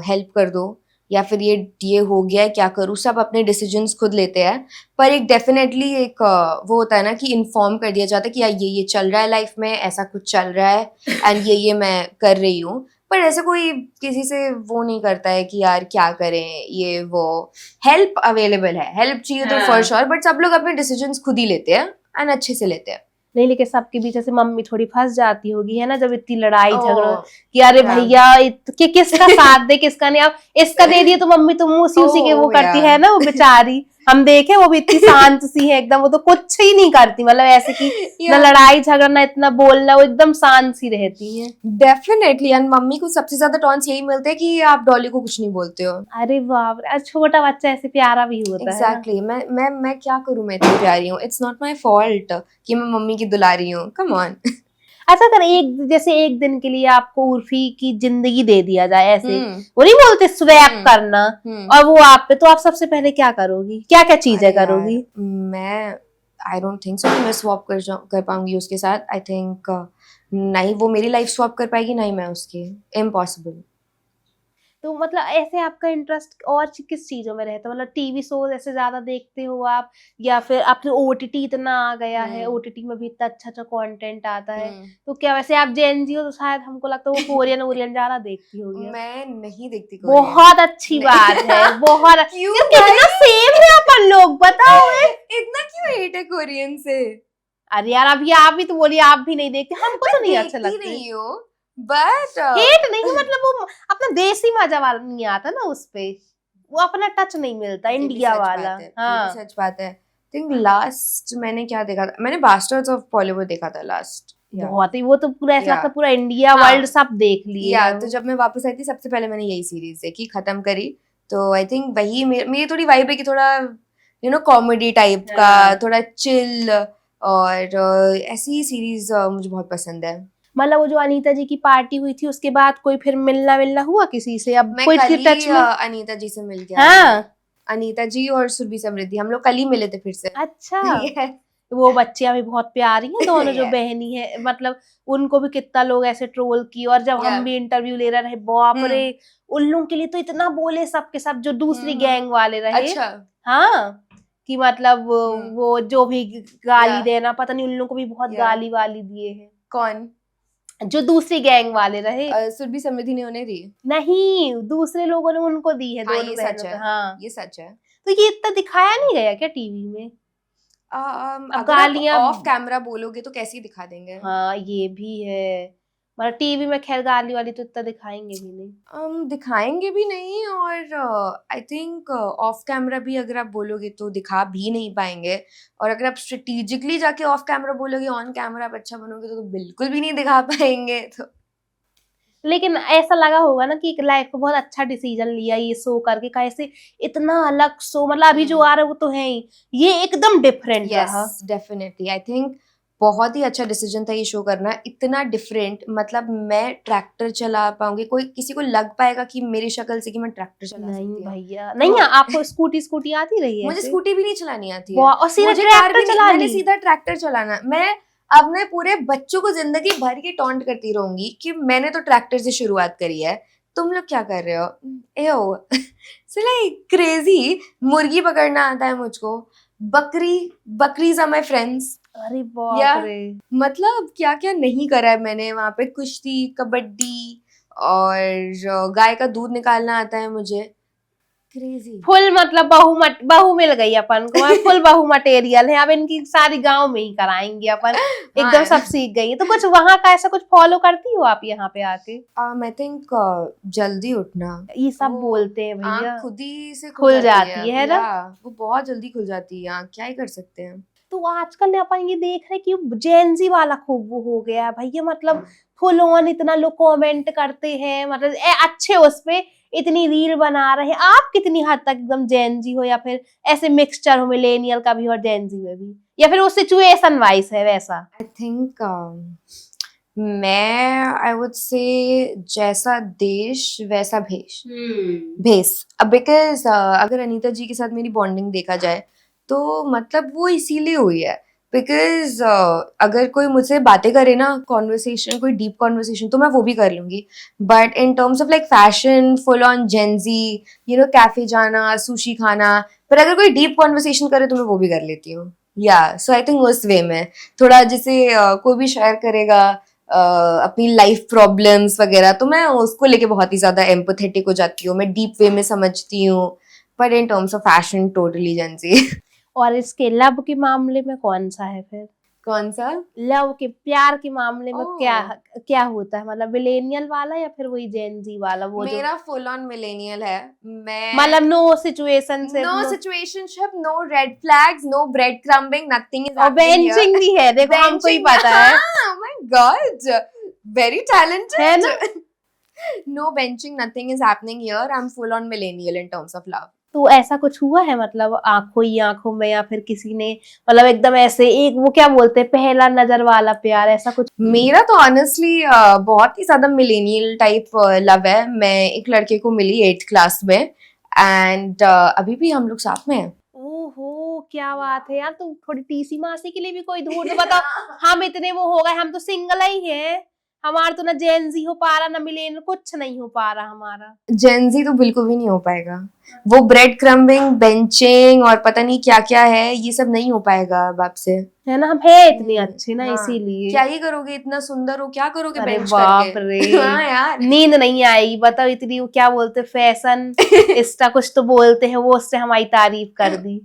हेल्प कर दो या फिर ये हो गया है क्या करूँ, सब अपने डिसीजंस खुद लेते हैं। पर एक डेफिनेटली एक वो होता है ना कि इन्फॉर्म कर दिया जाता है कि यार ये चल रहा है लाइफ में, ऐसा कुछ चल रहा है एंड ये मैं कर रही हूँ। पर ऐसे कोई किसी से वो नहीं करता है कि यार क्या करें ये वो। हेल्प अवेलेबल है, हेल्प चाहिए तो फॉर श्योर, बट सब लोग अपने डिसीजंस खुद ही लेते हैं एंड अच्छे से लेते हैं। नहीं, लेकिन सबके बीच ऐसे मम्मी थोड़ी फंस जाती होगी, है ना, जब इतनी लड़ाई झगड़ा Oh, कि अरे yeah. भैया कि किसका साथ दे किसका नहीं, अब इसका दे दिए तो मम्मी तो मुंह उसी के वो Oh, करती yeah. है ना, वो बेचारी। हम देखे वो भी इतनी शांत सी है एकदम, वो तो कुछ ही नहीं करती, मतलब ऐसे कि ना Yeah. लड़ाई झगड़ा ना इतना बोलना, वो एकदम शांत सी रहती है। डेफिनेटली, एंड मम्मी को सबसे ज्यादा टॉन्स यही मिलते हैं कि आप डॉली को कुछ नहीं बोलते हो। अरे बाप रे, छोटा बच्चा ऐसे प्यारा भी होता है ना। एग्जैक्टली, मैं क्या करूं, मैं इतनी प्यारी हूँ, इट्स नॉट माय फॉल्ट कि मैं मम्मी की दुलारी हूँ, कम ऑन। अच्छा, अगर जैसे एक दिन के लिए आपको उर्फी की जिंदगी दे दिया जाए, ऐसे वो नहीं बोलते स्वैप करना, और वो आप पे, तो आप सबसे पहले क्या करोगी, क्या क्या चीजें अरे यार, करोगी? मैं आई डोंट थिंक सो मैं स्वैप कर पाऊंगी उसके साथ। आई थिंक नहीं वो मेरी लाइफ स्वैप कर पाएगी, नहीं मैं उसकी, इम्पॉसिबल। तो मतलब ऐसे आपका इंटरेस्ट और किस चीजों में रहता है, मतलब टीवी शोज ऐसे ज्यादा देखते हो आप, या फिर आपने ओटीटी इतना आ गया है, ओटीटी में भी इतना अच्छा अच्छा कंटेंट आता है, तो क्या वैसे आप जेन जी हो तो शायद हमको लगता है वो कोरियन ओरियन ज्यादा देखती होगी। मैं नहीं देखती कोरियन। बहुत अच्छी बात है, बहुत। क्यों यार कितना सेम है अपन लोग, बताओ। इतना क्यों हेट है कोरियन से? अरे यार अभी आप भी तो बोलिए आप भी नहीं देखते, हमको तो नहीं अच्छा लगता। नहीं हो, बट हेट नहीं, मतलब वो अपना देसी मजा वाला नहीं आता ना उसपे, वो अपना टच नहीं मिलता इंडिया वाला। हाँ सच बात है। थिंक लास्ट मैंने क्या देखा था, मैंने बास्टर्ड्स ऑफ बॉलीवुड देखा था लास्ट। बहुत ही, वो तो पूरा ऐसा लगता पूरा इंडिया हाँ, वर्ल्ड सब देख लिया। तो जब मैं वापस आई थी सबसे पहले मैंने यही सीरीज देखी, खत्म करी। तो आई थिंक वही मेरी थोड़ी वाइब है कि थोड़ा कॉमेडी टाइप का, थोड़ा चिल, और ऐसी सीरीज मुझे बहुत पसंद है। मतलब वो जो अनीता जी की पार्टी हुई थी उसके बाद कोई फिर मिलना हुआ किसी से, अब मैं कोई कल ही टच में? अनीता जी से मिल के आई हाँ हूँ। अनीता जी और सुरभि समृद्धि, हम लोग कल ही मिले थे फिर से। अच्छा। Yes. वो बच्चियां भी बहुत प्यारी हैं दोनों, जो Yeah. बहनी है, मतलब उनको भी कितना लोग ऐसे ट्रोल की, और जब हम भी इंटरव्यू ले रहे, बाप रे, उन लोगों के लिए तो इतना बोले सबके सब जो दूसरी गैंग वाले रहे। अच्छा। हाँ, कि मतलब वो जो भी गाली देना, पता नहीं उन लोगों को भी बहुत गाली वाली दिए हैं। कौन? जो दूसरी गैंग वाले रहे। सुरभि समृद्धि ने उन्हें दी? नहीं, दूसरे लोगों ने उनको दी है, हाँ, दोनों ये बहनों सच है। को। हाँ, ये सच है। तो ये इतना दिखाया नहीं गया क्या टीवी में? अगर गालियां ऑफ कैमरा बोलोगे तो कैसे ही दिखा देंगे। हाँ ये भी है, मतलब टीवी में खैर गाली वाली तो इतना दिखाएंगे भी नहीं। दिखाएंगे भी नहीं, और आई थिंक ऑफ कैमरा भी अगर आप बोलोगे तो दिखा भी नहीं पाएंगे, और अगर आप स्ट्रेटेजिकली जाके ऑफ कैमरा बोलोगे ऑन कैमरा आप अच्छा बनोगे तो बिल्कुल भी नहीं दिखा पाएंगे। तो लेकिन ऐसा लगा होगा ना कि एक लाइफ को बहुत अच्छा डिसीजन लिया ये शो करके, कैसे इतना अलग शो, मतलब अभी जो आ रहा है वो तो है ही, ये एकदम डिफरेंट रहा। डेफिनेटली आई थिंक बहुत ही अच्छा डिसीजन था ये शो करना, इतना डिफरेंट। मतलब मैं ट्रैक्टर चला पाऊंगी, कोई किसी को लग पाएगा कि मेरी शक्ल से कि मैं ट्रैक्टर चला नहीं सकती हूँ? भैया, नहीं आपको स्कूटी आती रही है? मुझे स्कूटी भी नहीं चलानी आती है, और सीधा मुझे कार ट्रैक्टर भी नहीं, चला मैंने ली। सीधा ट्रैक्टर चलाना। अब मैं पूरे बच्चों को जिंदगी भर की टॉन्ट करती रहूंगी कि मैंने तो ट्रैक्टर से शुरुआत करी है, तुम लोग क्या कर रहे हो? एओ लाइक क्रेजी। मुर्गी पकड़ना आता है मुझको, बकरीज आर माय फ्रेंड्स। अरे बाप रे, मतलब क्या क्या नहीं करा है मैंने वहां पे, कुश्ती, कबड्डी, और गाय का दूध निकालना आता है मुझे। क्रेजी। फुल मतलब बहू मिल गई अपन को, फुल बहू मटेरियल है। अब इनकी सारी गांव में ही कराएंगे अपन, एकदम सब सीख गई है। तो कुछ वहां का ऐसा कुछ फॉलो करती हो आप यहाँ पे आके? आई थिंक जल्दी उठना, ये सब वो बोलते हैं भैया, आँख खुद ही से खुल जाती है ना? या वो बहुत जल्दी खुल जाती है आँख, क्या ही कर सकते हैं। तो आजकल अपन ये देख रहे हैं कि जेनजी वाला खूब वो हो गया है भैया, मतलब फुल ऑन इतना लोग कमेंट करते हैं, मतलब अच्छे उस पे इतनी रील बना रहे हैं। आप कितनी हद तक एकदम जेनजी हो, या फिर ऐसे मिक्सचर हो मिलेनियल का भी और जेनजी में भी, या फिर वो सिचुएशन वाइज है वैसा? आई थिंक मैं आई वुड से जैसा देश वैसा भेष भेस। अब बिकॉज अगर अनीता जी के साथ मेरी बॉन्डिंग देखा जाए तो मतलब वो इसीलिए हुई है बिकॉज अगर कोई मुझसे बातें करे ना, कॉन्वर्सेशन, कोई डीप कॉन्वर्सेशन, तो मैं वो भी कर लूंगी। But in terms of like fashion, full on Gen Z, you know, cafe जाना, सुशी खाना, पर अगर कोई डीप कॉन्वर्सेशन करे तो मैं वो भी कर लेती हूँ। या सो आई थिंक उस वे में थोड़ा, जैसे कोई भी शेयर करेगा अपनी लाइफ प्रॉब्लम्स वगैरह, तो मैं उसको लेके बहुत ही ज्यादा एम्पैथेटिक हो जाती हूँ, मैं डीप वे में समझती हूँ। पर इन terms of fashion totally Gen Z. और इसके लव के मामले में कौन सा है फिर? कौन सा? लव के, प्यार के मामले में ओह। क्या होता है, मतलब मिलेनियल वाला या फिर वही जेनजी वाला? वो जो मेरा फुल ऑन मिलेनियल है। मैं मतलब नो सिचुएशन से, no situationship, no red flags, no breadcrumbing, nothing is और बेंचिंग भी है, देखो हमको ही पता है। माय गॉड, वेरी टैलेंटेड है ना? No benching, nothing is happening here. I am full on millennial in terms of love. तो ऐसा कुछ हुआ है मतलब आंखों ही आंखों में, या फिर किसी ने मतलब एकदम ऐसे एक वो क्या बोलते हैं पहला नजर वाला प्यार, ऐसा कुछ? मेरा तो ऑनेस्टली बहुत ही ज्यादा मिलेनियल टाइप लव है। मैं एक लड़के को मिली 8th क्लास में एंड अभी भी हम लोग साथ में हैं। ओहो, क्या बात है यार। तुम थोड़ी टीसी मासी के लिए भी कोई ढूंढ दो, बताओ। हम इतने वो हो गए, हम तो सिंगल ही हैं। हमारा तो ना जेनजी हो पा रहा, ना मिलेनियल, कुछ नहीं हो पा रहा हमारा। जेंजी तो बिल्कुल भी नहीं हो पाएगा। वो ब्रेड क्रम्बिंग, बेंचिंग और पता नहीं क्या क्या है, ये सब नहीं हो पाएगा अब आपसे। है ना, हम है इतनी अच्छी ना, हाँ, इसीलिए। क्या ही करोगे, इतना सुंदर हो, क्या करोगे अरे बेंच बाप करके? रे। हाँ यार, नींद नहीं आएगी, बताओ। इतनी वो क्या बोलते फैशन इसका कुछ तो बोलते हैं, वो उससे हमारी तारीफ कर दी।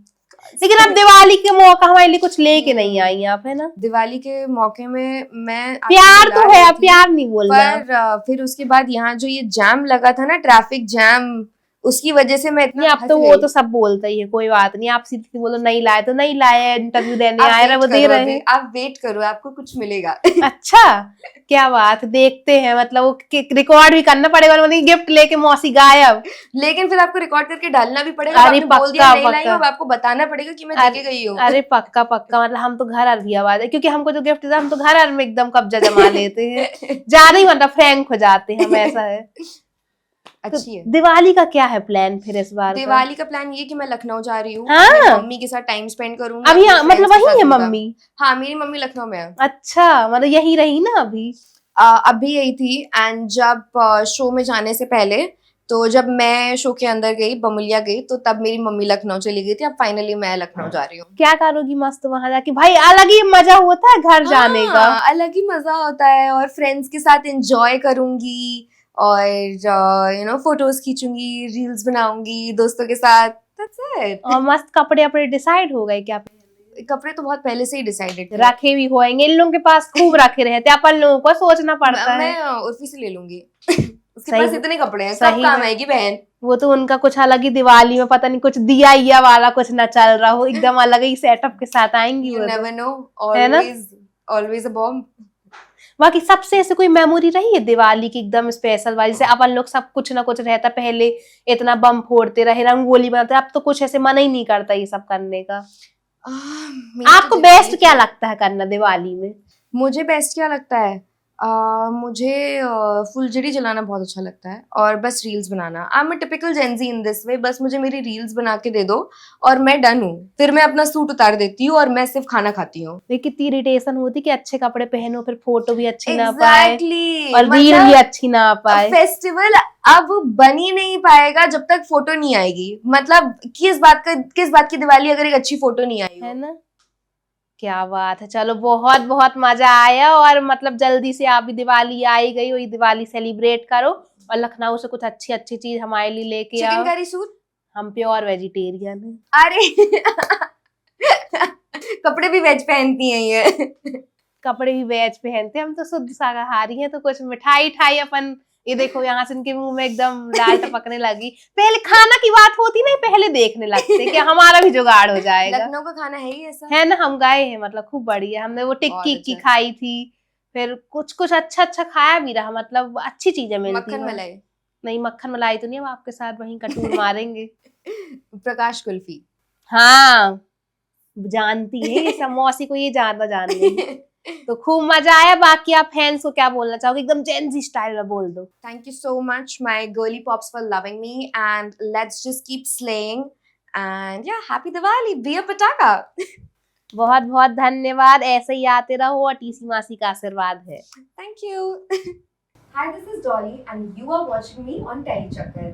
लेकिन अब दिवाली के मौका हमारे लिए कुछ लेके नहीं आई आप, है ना? दिवाली के मौके में मैं आपको प्यार बुला तो है, रही अब थी, प्यार नहीं बोलना। पर फिर उसके बाद यहाँ जो ये जैम लगा था ना, ट्रैफिक जैम, उसकी वजह से मैं इतना नहीं, अब फंस तो वो गई। तो सब बोलता ही है, कोई बात नहीं। आप सीधी बोलो नहीं लाए तो नहीं लाए, इंटरव्यू देने आप आए रहे, वेट वो दे करो, रहे अभी हैं। आप वेट करो, आपको कुछ मिलेगा। अच्छा, क्या बात, देखते हैं। मतलब वो रिकॉर्ड भी करना पड़ेगा, मतलब गिफ्ट लेके मौसी गायब। लेकिन फिर आपको रिकॉर्ड करके डालना भी पड़ेगा। अरे आपने बोल दिया पक्का नहीं लाई हो, पक्का। अब आपको बताना पड़ेगा कि मैं देके गई हूँ। अरे पक्का पक्का, मतलब हम तो घर आ भी आवाज है, क्योंकि हमको जो गिफ्ट देता हम तो घर में एकदम कब्जा जमा लेते हैं, ज्यादा ही मतलब फ्रैंक हो जाते हैं हम, ऐसा है। तो अच्छी है। दिवाली का क्या है प्लान फिर इस बार का? दिवाली का प्लान ये कि मैं लखनऊ जा रही हूँ, हाँ। अपनी मम्मी के साथ टाइम स्पेंड करूंगी, अभी अपने मतलब friends के वही साथ है होगा। मम्मी? हाँ, मेरी मम्मी लखनऊ में है। अच्छा, मतलब यही रही ना अभी? अभी यही थी। एंड जब शो में जाने से पहले, तो जब मैं शो के अंदर गई, बमुलिया गई, तो तब मेरी मम्मी लखनऊ चली गई थी। अब फाइनली मैं लखनऊ जा रही हूँ। क्या करोगी मस्त वहां जाके भाई? अलग ही मजा होता है घर जाने का। हाँ, अलग ही मजा होता है, और फ्रेंड्स के साथ एंजॉय करूंगी, और यू नो फोटोज खींचूंगी, रील्स बनाऊंगी दोस्तों के साथ। That's it. और मस्त कपड़े अपने डिसाइड हो गए क्या? कपड़े तो बहुत पहले से ही डिसाइडेड थे। रखे भी होंगे, इन लोगों के पास खूब रखे रहते, अपन लोगों को सोचना पड़ता है। मैं उर्फी से ले लूंगी। उसके सही पास इतने कपड़े हैं, कब सही काम में। आएगी बहन। वो तो उनका कुछ अलग ही, दिवाली में पता नहीं कुछ दिया वाला कुछ ना चल रहा हो, एकदम अलग ही सेटअप के साथ आएंगी यू वो तो। नेवर नो, है ना? Always a bomb. बाकी सबसे ऐसे कोई मेमोरी रही है दिवाली की एकदम स्पेशल वाली, जैसे अपन लोग सब कुछ ना कुछ रहता, पहले इतना बम फोड़ते रहे, रंगोली बनाते, अब तो कुछ ऐसे मन ही नहीं करता ये सब करने का। आपको बेस्ट क्या लगता है करना दिवाली में? मुझे बेस्ट क्या लगता है? मुझे फुलझड़ी जलाना बहुत अच्छा लगता है, और बस reels banana. I am a typical Gen Z in this way. बस मुझे मेरी रील्स बना के दे दो और मैं डन हूँ। फिर मैं अपना सूट उतार देती हूँ और मैं सिर्फ खाना खाती हूँ। लेकिन कितनी इरिटेशन होती कि अच्छे कपड़े पहनो, फिर फोटो भी अच्छी ना पाए एग्जैक्टली, और रील भी अच्छी ना पाए। फेस्टिवल अब बन ही नहीं पाएगा जब तक फोटो नहीं आएगी। मतलब किस बात की दिवाली अगर एक अच्छी फोटो नहीं आई है हो। ना? क्या बात है, चलो बहुत बहुत मजा आया। और मतलब जल्दी से आप भी, दिवाली आई गई, वही दिवाली सेलिब्रेट करो, और लखनऊ से कुछ अच्छी अच्छी चीज हमारे लिए लेके आओ। चिकन करी सूट हम प्योर वेजिटेरियन हैं। अरे कपड़े भी वेज पहनती हैं ये। कपड़े भी वेज पहनते हैं, हम तो शुद्ध शाकाहारी हैं। तो कुछ मिठाई ठाई अपन, ये देखो यहाँ से इनके मुंह में एकदम लाल टपकने लगी। पहले खाना की बात होती नहीं, पहले देखने लगते कि हमारा भी जुगाड़ हो जाएगा। लखनऊ का खाना है ही ऐसा। है ना, हम गए हैं, मतलब खूब बढ़िया। हमने वो बहुत टिक्की की अच्छा। खाई थी, फिर कुछ कुछ अच्छा अच्छा खाया भी रहा, मतलब अच्छी चीजें मिलती मक्खन हैं। मलाई। नहीं मक्खन मलाई तो नहीं, हम आपके साथ वहीं का टूर मारेंगे। प्रकाश कुल्फी। हाँ जानती है ये सब, मौसी को ये ज्यादा जान गई। तो खूब मजा आया। बाकी आप फैंस को क्या बोलना चाहोगे, एकदम जेंजी स्टाइल में बोल दो। Thank you so much, my girly pops, for loving me, and let's just keep slaying. And yeah, happy Diwali. Be a pataka. बहुत बहुत धन्यवाद, ऐसे ही आते रहो और टीसी मासी का आशीर्वाद है। Thank you. Hi, this is Dolly, and you are watching me on Telechakar.